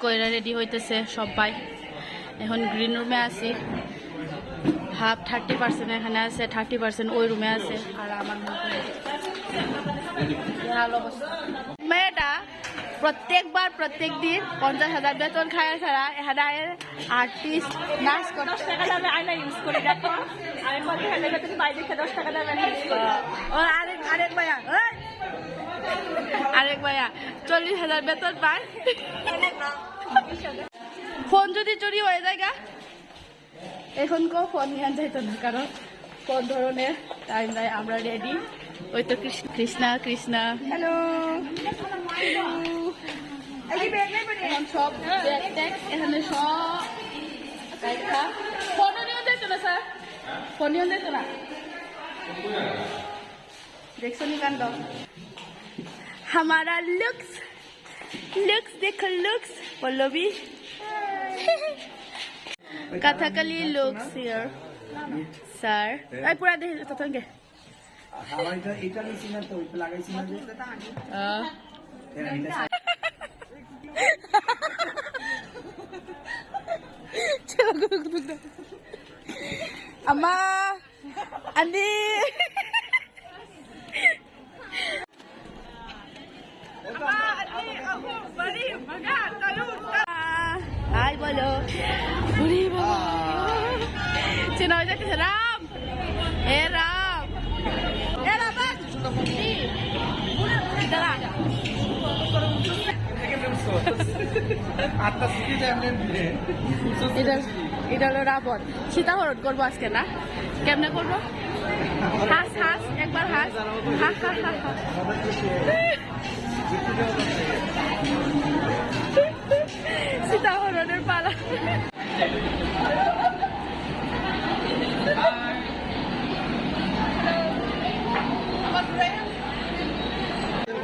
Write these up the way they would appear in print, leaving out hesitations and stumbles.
করে রেডি হইতেছে সবাই। এখন গ্রিন রুমে আছি, হাফ 30% এখানে আছে, 30% ওই রুমে আছে। আর আমার মেয়েটা প্রত্যেকবার প্রত্যেক দিন 50,000 বেতন খায় ছাড়া এখানে আর্টিস্ট নাচ করে 10 টাকা দামে আয়না ইউজ করি। দেখো আমি 50,000 বেতন বাইরে 10 টাকা দামে ইউজ করি। আরেক ভাইয়া 40,000 বেতন পায়। ফোন যদি চুরি হয়ে যায় গা, এখন কেউ ফোন নিয়ে যাইতো না, কারণ কোন ধরনের টাইম দেয়। আমরা রেডি, ওই তো কৃষ্ণা কৃষ্ণা হ্যালো সব ব্যাগ ট্যাগ এখানে সব। ফোনও নিয়ে যাইতো না স্যার, ফোন নিয়ে যাইতো না, দেখছো নি কান্ড। हमारा लुक्स लुक्स देखो looks Pallavi Kathakali looks here sir I पूरा देख तो थंगे हमारा इटाली सीना तो इतना लगाई सीना जो चलो अम्मा अंडी Ay, bolo. Buli ba? Sinabi natin si Ram. Ram. Ram ba? Dala. এটা হলো রাবণ। সীতাহরণ করবো আজকে না, কেমনে করবো? হাস হাস একবার হাস, হা হা হা হা। সীতাহরণের পালা।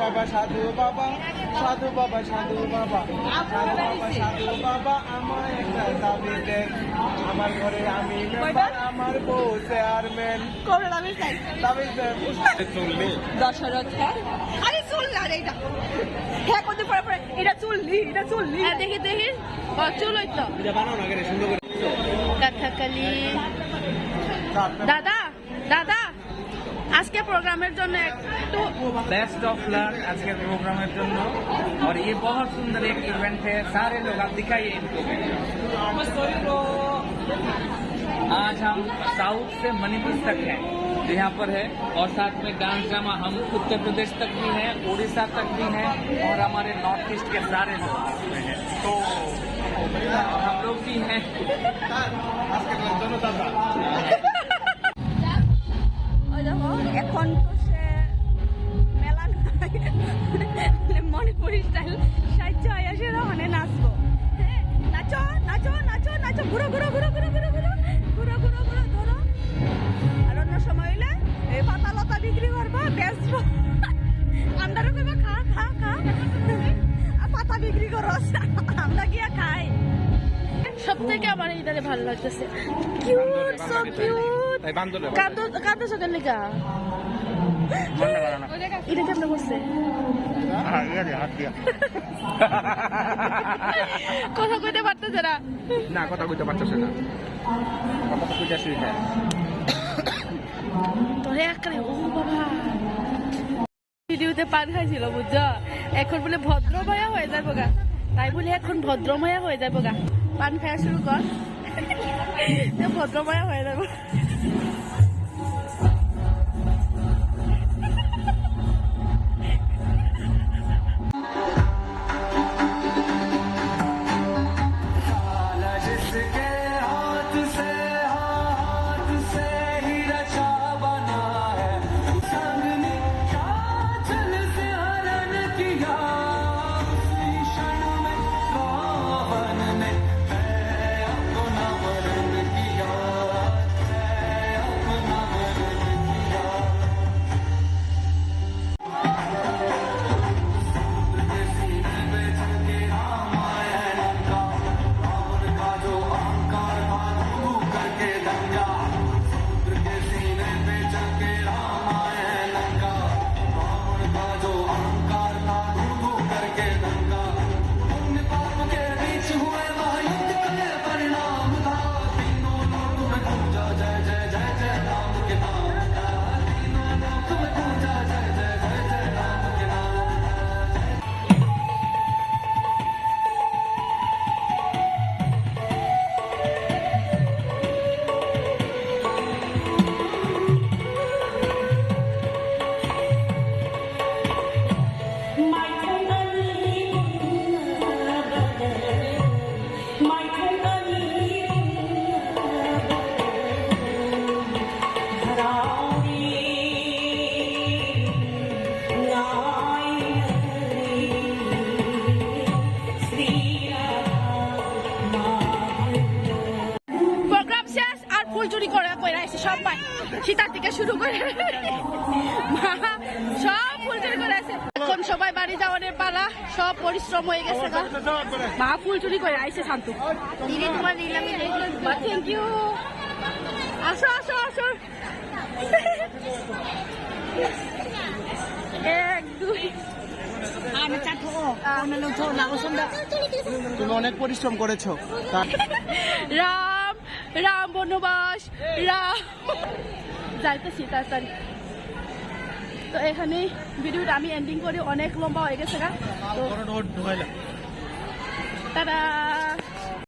বাবা সাধু বাবা সাধু বাবা সাধু বাবা সাধু বাবা সাধু বাবা আমায় একটা দাবি দেন, আমার ঘরে আমি মেম্বার, আমার বউ চেয়ারম্যান। কোবরা দাবি চাই, দাবি দেন চললি দশরথ। হ্যাঁ আরে চুল না রে এটা, হ্যাঁ কত পরে পরে এটা চুললি, এটা চুললি। দেখি দেখি চুল হইতো বানাও না করে সুন্দর করে কথাকালি। দাদা দাদা আজকে প্রোগ্রামের জন্য একটু बेस्ट ऑफ लक आज के प्रोग्राम में जन्म और ये बहुत सुंदर एक इवेंट है, सारे लोग आप दिखाइए इनको। आज हम साउथ से मणिपुर तक हैं, यहाँ पर है, और साथ में डांस ड्रामा हम उत्तर प्रदेश तक भी हैं, उड़ीसा तक भी हैं, और हमारे नॉर्थ ईस्ट के सारे लोग इसमें हैं, तो हम लोग भी हैं। এখন তো সে মেলা মণিপুরি স্টাইল সাহায্য হয়, সে রহনে নাচবো। হ্যাঁ নাচো নাচো নাচো নাচো, ঘুরো ঘুরো ঘুরো ঘুরো ঘুরো ঘুরো ঘুরো ঘুরো ঘুরো ধরো। আর অন্য সময় হইলে এই পাতা লতা বিক্রি করবো, বেচবো। আমরাও করবো খা খা খা, আর পাতা বিক্রি করো, আমরা গিয়া খাই। সব থেকে আমার এটারে ভালো লাগতেছে, কিউট সো কিউট। কাঁদো সকাল লিগা এটা কেমন করছে, কথা কইতে পারতেছে না, না কথা কইতে পারতেছে না, কথা তো কইতে শুরু হয় তোরে একরে। ও বাবা ভিডিওতে পান খাইছিল বুঝছো, এখন বলে ভদ্র মায়া হয়ে যাবো গা, তাই বলে এখন ভদ্র মায়া হয়ে যাবো গা। পান খাওয়া শুরু কর, ভদ্র মায়া হয়ে যাবো। সবাই সীতার থেকে শুরু করে মা সব ফুল চুরি করে আছে। এখন সবাই বাড়ি যাওয়ার পালা, সব পরিশ্রম হয়ে গেছে গা। মা ফুল চুরি করে আইসে শান্ত। দিদি তোমার নিলামি মা থ্যাংক ইউ। আসো আসো আসো। এক দুই তুমি অনেক পরিশ্রম করেছো। রাম রাম বনবাস রাম যাইতেছি তাড়াতাড়ি। তো এখানে ভিডিওটা আমি এন্ডিং করি, অনেক লম্বা হয়ে গেছে গা। তো টাটা।